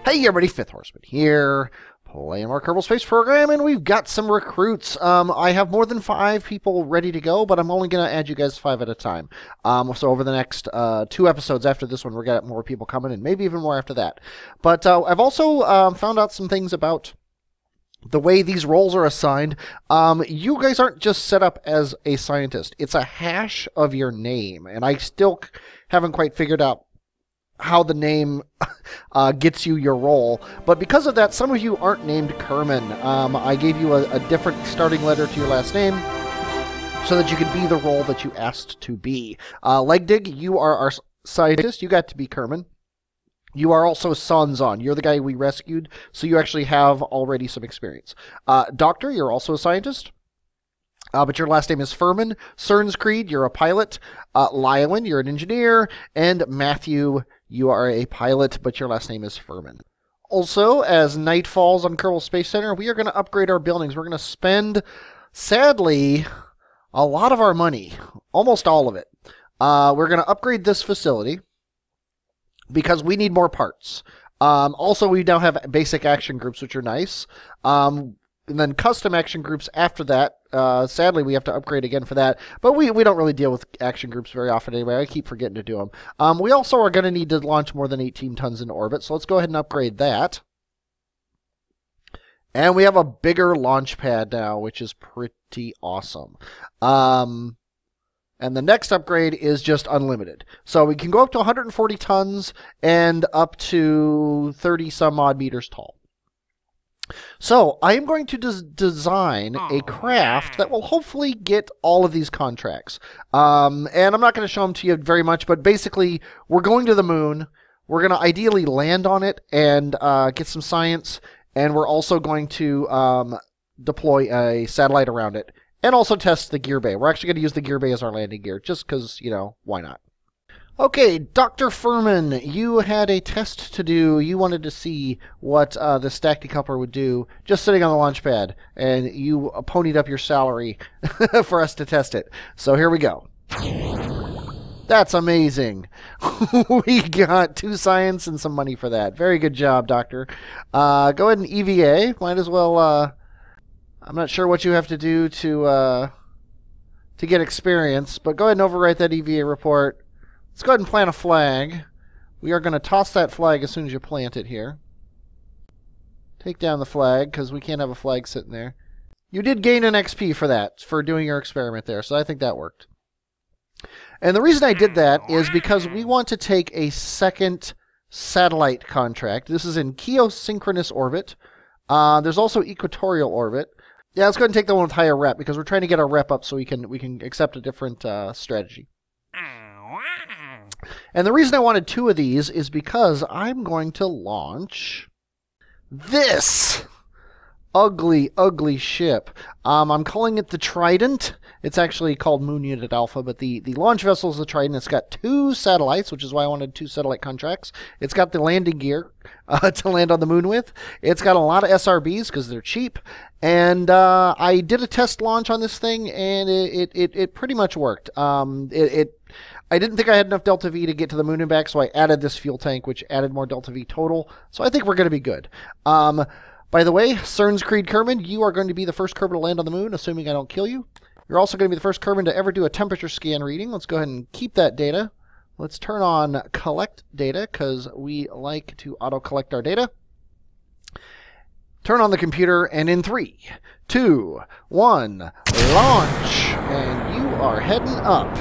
Hey everybody, Fifth Horseman here, playing more Kerbal Space Program, and we've got some recruits. I have more than 5 people ready to go, but I'm only going to add you guys 5 at a time. So over the next 2 episodes after this one, we're going to get more people coming, and maybe even more after that. But I've also found out some things about the way these roles are assigned. You guys aren't just set up as a scientist. It's a hash of your name, and I still haven't quite figured out how the name gets you your role. But because of that, some of you aren't named Kerman. I gave you a different starting letter to your last name so that you could be the role that you asked to be. Legdig, you are our scientist. You got to be Kerman. You are also Sanzon. You're the guy we rescued, so you actually have already some experience. Doctor, you're also a scientist. But your last name is Furman. SynrsCreed, you're a pilot. Lylin, you're an engineer. And Matthew, you are a pilot, but your last name is Furman. Also, as night falls on Kerbal Space Center, we are going to upgrade our buildings. We're going to spend, sadly, a lot of our money. Almost all of it. We're going to upgrade this facility because we need more parts. Also, we now have basic action groups, which are nice. And then custom action groups after that. Sadly, we have to upgrade again for that. But we don't really deal with action groups very often anyway. I keep forgetting to do them. We also are going to need to launch more than 18 tons into orbit. So let's go ahead and upgrade that. And we have a bigger launch pad now, which is pretty awesome. And the next upgrade is just unlimited. So we can go up to 140 tons and up to 30 some odd meters tall. So, I am going to design a craft that will hopefully get all of these contracts. And I'm not going to show them to you very much, but basically, we're going to the moon. We're going to ideally land on it and get some science. And we're also going to deploy a satellite around it. And also test the gear bay. We're actually going to use the gear bay as our landing gear, just because, you know, why not? Okay, Dr. Furman, you had a test to do. You wanted to see what the stack decoupler would do just sitting on the launch pad, and you ponied up your salary for us to test it. So here we go. That's amazing. We got 2 science and some money for that. Very good job, Doctor. Go ahead and EVA. Might as well... I'm not sure what you have to do to get experience, but go ahead and overwrite that EVA report. Let's go ahead and plant a flag. We are going to toss that flag as soon as you plant it here. Take down the flag, because we can't have a flag sitting there. You did gain an XP for that, for doing your experiment there, so I think that worked. And the reason I did that is because we want to take a second satellite contract. This is in geosynchronous orbit. There's also equatorial orbit. Yeah, let's go ahead and take the one with higher rep, because we're trying to get our rep up so we can accept a different strategy. And the reason I wanted 2 of these is because I'm going to launch this ugly, ugly ship. I'm calling it the Trident. It's actually called Moon Unit Alpha, but the launch vessel is the Trident. It's got 2 satellites, which is why I wanted 2 satellite contracts. It's got the landing gear to land on the moon with. It's got a lot of SRBs because they're cheap. And I did a test launch on this thing, and it pretty much worked. I didn't think I had enough Delta V to get to the moon and back, so I added this fuel tank, which added more Delta V total. So I think we're going to be good. By the way, SynrsCreed Kerman, you are going to be the first Kerman to land on the moon, assuming I don't kill you. You're also going to be the first Kerman to ever do a temperature scan reading. Let's go ahead and keep that data. Let's turn on collect data, because we like to auto-collect our data. Turn on the computer, and in 3, 2, 1, launch! And you are heading up.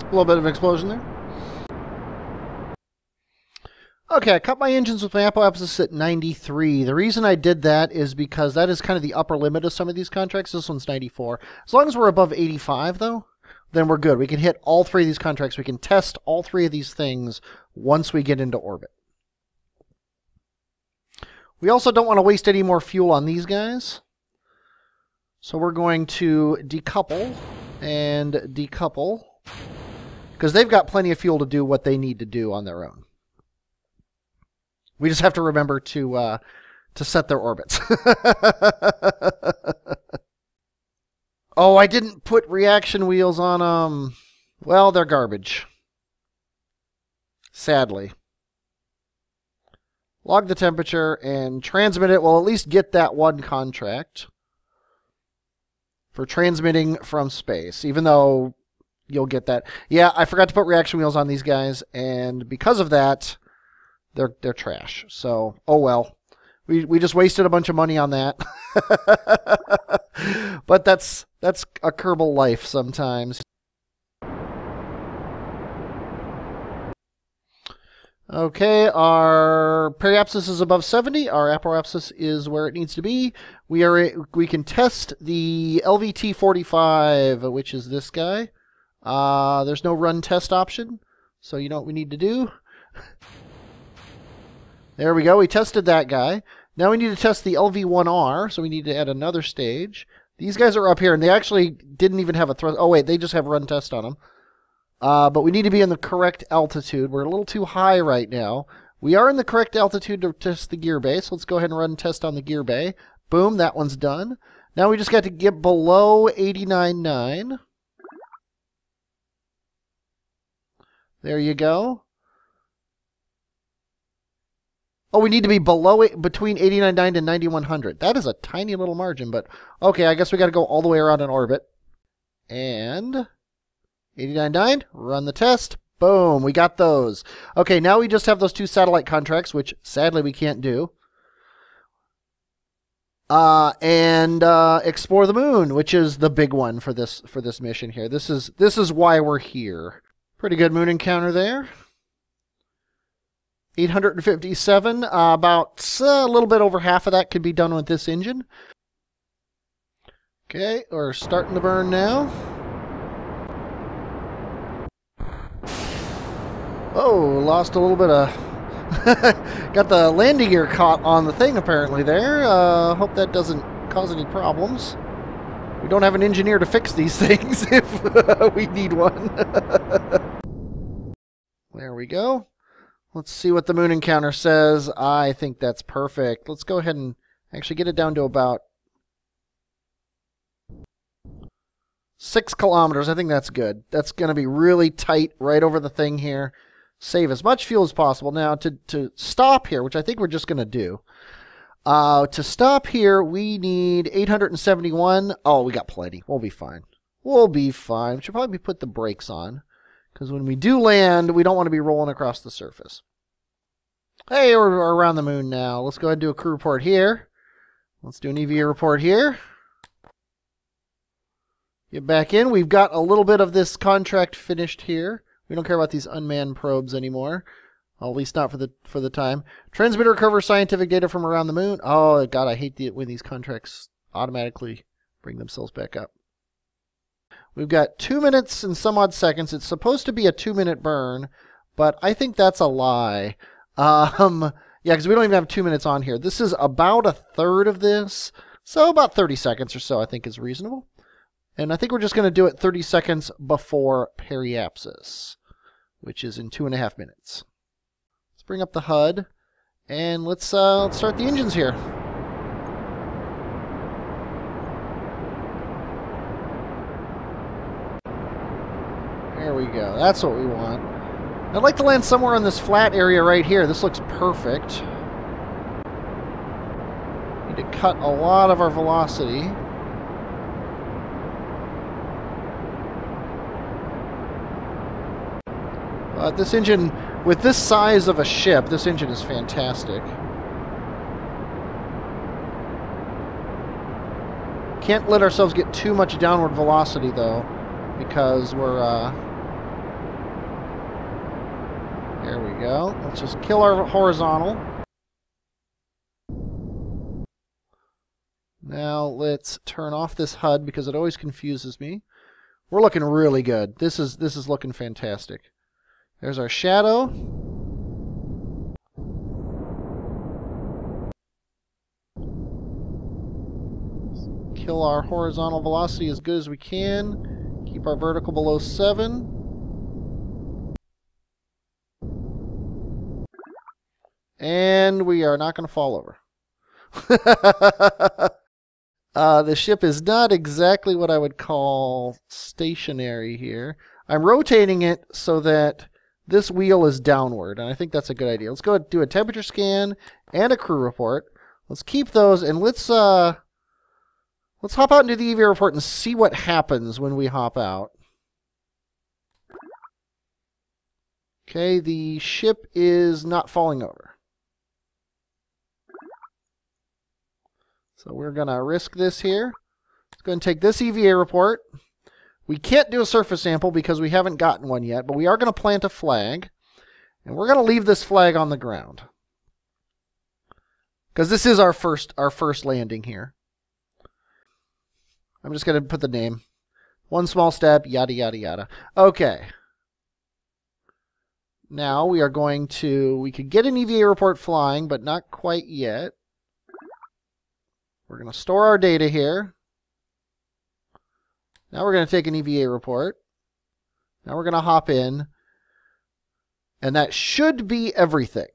A little bit of an explosion there. Okay, I cut my engines with my apoapsis at 93. The reason I did that is because that is kind of the upper limit of some of these contracts. This one's 94. As long as we're above 85, though, then we're good. We can hit all 3 of these contracts. We can test all 3 of these things once we get into orbit. We also don't want to waste any more fuel on these guys. So we're going to decouple and decouple, because they've got plenty of fuel to do what they need to do on their own. We just have to remember to set their orbits. Oh, I didn't put reaction wheels on them. Well, they're garbage. Sadly. Log the temperature and transmit it. We'll at least get that one contract for transmitting from space, even though you'll get that. Yeah, I forgot to put reaction wheels on these guys, and because of that, they're trash. So, oh well. We just wasted a bunch of money on that. But that's a Kerbal life sometimes. Okay, our periapsis is above 70. Our apoapsis is where it needs to be. We can test the LVT-45, which is this guy. There's no run test option, so you know what we need to do. There we go. We tested that guy. Now we need to test the LV-1R, so we need to add another stage. These guys are up here, and they actually didn't even have a thrust. Oh, wait, they just have run test on them. But we need to be in the correct altitude. We're a little too high right now. We are in the correct altitude to test the gear bay, so let's go ahead and run test on the gear bay. Boom, that one's done. Now we just got to get below 89.9. There you go. Oh, we need to be below it, between 89.9 and 9100. That is a tiny little margin, but okay, I guess we got to go all the way around in orbit. And 89.9, run the test. Boom, we got those. Okay, now we just have those 2 satellite contracts, which sadly we can't do. And explore the moon, which is the big one for this mission here. This is why we're here. Pretty good moon encounter there. 857, about a little bit over half of that could be done with this engine. Okay, we're starting to burn now. Oh, lost a little bit of... Got the landing gear caught on the thing apparently there. Hope that doesn't cause any problems. We don't have an engineer to fix these things if we need one. There we go. Let's see what the moon encounter says. I think that's perfect. Let's go ahead and actually get it down to about 6 kilometers. I think that's good. That's going to be really tight right over the thing here. Save as much fuel as possible. Now, to stop here, which I think we're just going to do, to stop here, we need 871. Oh, we got plenty. We'll be fine. We'll be fine. We should probably put the brakes on, because when we do land, we don't want to be rolling across the surface. Hey, we're around the moon now. Let's go ahead and do a crew report here. Let's do an EVA report here. Get back in. We've got a little bit of this contract finished here. We don't care about these unmanned probes anymore. Well, at least not for the time. Transmitter recovers scientific data from around the moon. Oh, God, I hate when these contracts automatically bring themselves back up. We've got 2 minutes and some odd seconds. It's supposed to be a 2-minute burn, but I think that's a lie. Yeah, because we don't even have 2 minutes on here. This is about a third of this, so about 30 seconds or so I think is reasonable. And I think we're just going to do it 30 seconds before periapsis, which is in 2.5 minutes. Let's bring up the HUD, and let's start the engines here. There we go. That's what we want. I'd like to land somewhere on this flat area right here. This looks perfect. Need to cut a lot of our velocity. But this engine, with this size of a ship, this engine is fantastic. Can't let ourselves get too much downward velocity, though, because we're... There we go. Let's just kill our horizontal. Now let's turn off this HUD because it always confuses me. We're looking really good. This is looking fantastic. There's our shadow. Kill our horizontal velocity as good as we can. Keep our vertical below 7. And we are not going to fall over. The ship is not exactly what I would call stationary here. I'm rotating it so that this wheel is downward, and I think that's a good idea. Let's go do a temperature scan and a crew report. Let's keep those, and let's hop out and do the EVA report and see what happens when we hop out. Okay, the ship is not falling over. So we're going to risk this here. Let's go and take this EVA report. We can't do a surface sample because we haven't gotten one yet, but we are going to plant a flag. And we're going to leave this flag on the ground. Because this is our first landing here. I'm just going to put the name. One small step, yada, yada, yada. Okay. Now we are going to... We could get an EVA report flying, but not quite yet. We're going to store our data here. Now we're going to take an EVA report. Now we're going to hop in. And that should be everything.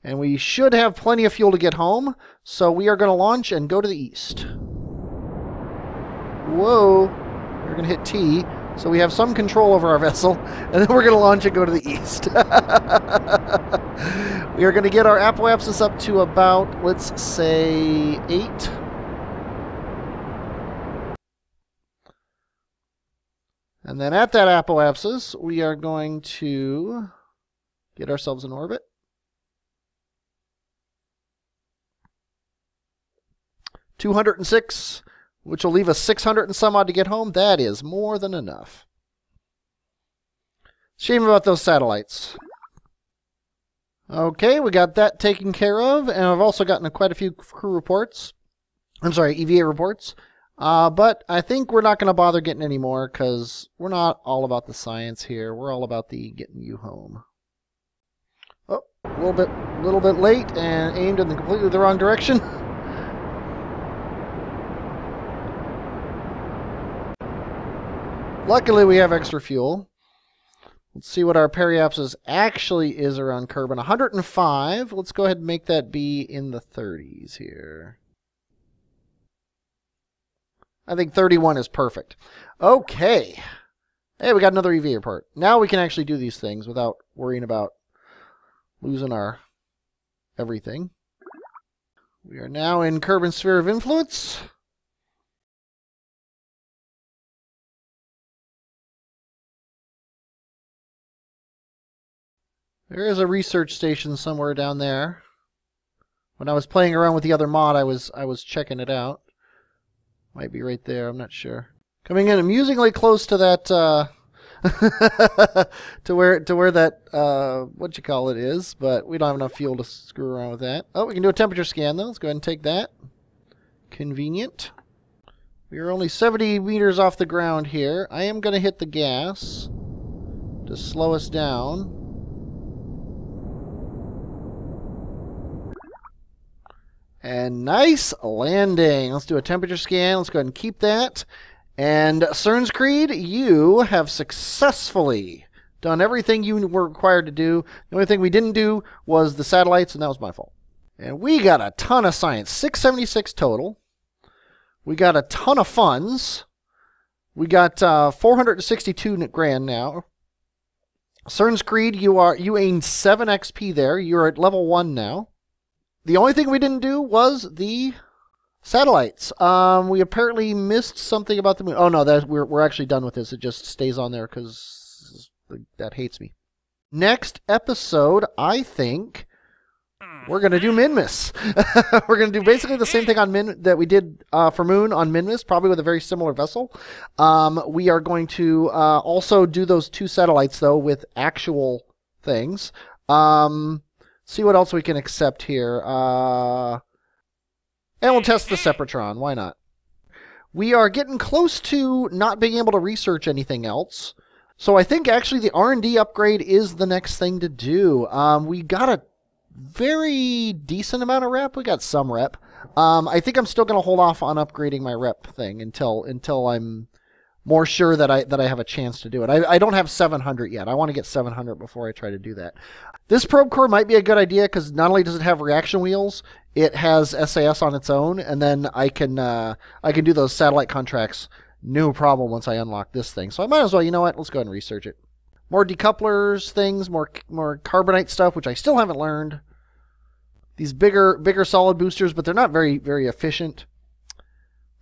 And we should have plenty of fuel to get home. So we are going to launch and go to the east. Whoa. We're going to hit T. So we have some control over our vessel. And then we're going to launch and go to the east. We are going to get our apoapsis up to about, let's say, 8. And then at that apoapsis, we are going to get ourselves in orbit. $206, which will leave us 600 and some odd to get home. That is more than enough. Shame about those satellites. Okay, we got that taken care of, and I've also gotten quite a few crew reports. I'm sorry, EVA reports. But I think we're not going to bother getting any more because we're not all about the science here. We're all about the getting you home. Oh, a little bit late and aimed in completely the wrong direction. Luckily, we have extra fuel. Let's see what our periapsis actually is around Kerbin. 105. Let's go ahead and make that be in the 30s here. I think 31 is perfect. Okay. Hey, we got another EVA report. Now we can actually do these things without worrying about losing our everything. We are now in Kerbin's sphere of influence. There is a research station somewhere down there. When I was playing around with the other mod, I was checking it out. Might be right there, I'm not sure. Coming in amusingly close to that to where that what you call it is, but we don't have enough fuel to screw around with that. Oh, we can do a temperature scan though. Let's go ahead and take that. Convenient. We are only 70 meters off the ground here. I am going to hit the gas to slow us down. And nice landing. Let's do a temperature scan. Let's go ahead and keep that. And SynrsCreed, you have successfully done everything you were required to do. The only thing we didn't do was the satellites, and that was my fault. And we got a ton of science. 676 total. We got a ton of funds. We got 462 grand now. SynrsCreed, you aimed 7 XP there. You're at level 1 now. The only thing we didn't do was the satellites. We apparently missed something about the moon. Oh no, we're actually done with this. It just stays on there because that hates me. Next episode, I think we're gonna do Minmus. We're gonna do basically the same thing on that we did for Moon on Minmus, probably with a very similar vessel. We are going to also do those 2 satellites though with actual things. See what else we can accept here. And we'll test the Sepratron. Why not? We are getting close to not being able to research anything else. So I think actually the R&D upgrade is the next thing to do. We got a very decent amount of rep. We got some rep. I think I'm still going to hold off on upgrading my rep thing until I'm more sure that I have a chance to do it. I don't have 700 yet. I want to get 700 before I try to do that. This probe core might be a good idea because not only does it have reaction wheels, it has SAS on its own, and then I can do those satellite contracts no problem once I unlock this thing. So I might as well, you know what? Let's go ahead and research it. More decouplers, things, more carbonite stuff, which I still haven't learned. These bigger solid boosters, but they're not very efficient.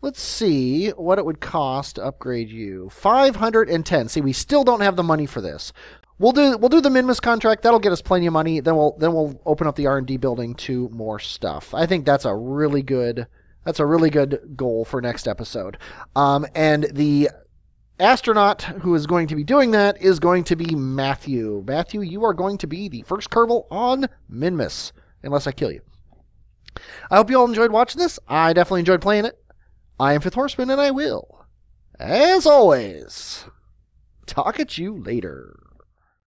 Let's see what it would cost to upgrade you. 510. See, we still don't have the money for this. We'll do the Minmus contract. That'll get us plenty of money. Then we'll open up the R&D building to more stuff. I think that's a really good goal for next episode. And the astronaut who is going to be doing that is going to be Matthew. Matthew, you are going to be the first Kerbal on Minmus, unless I kill you. I hope you all enjoyed watching this. I definitely enjoyed playing it. I am Fifth Horseman, and I will, as always, talk at you later.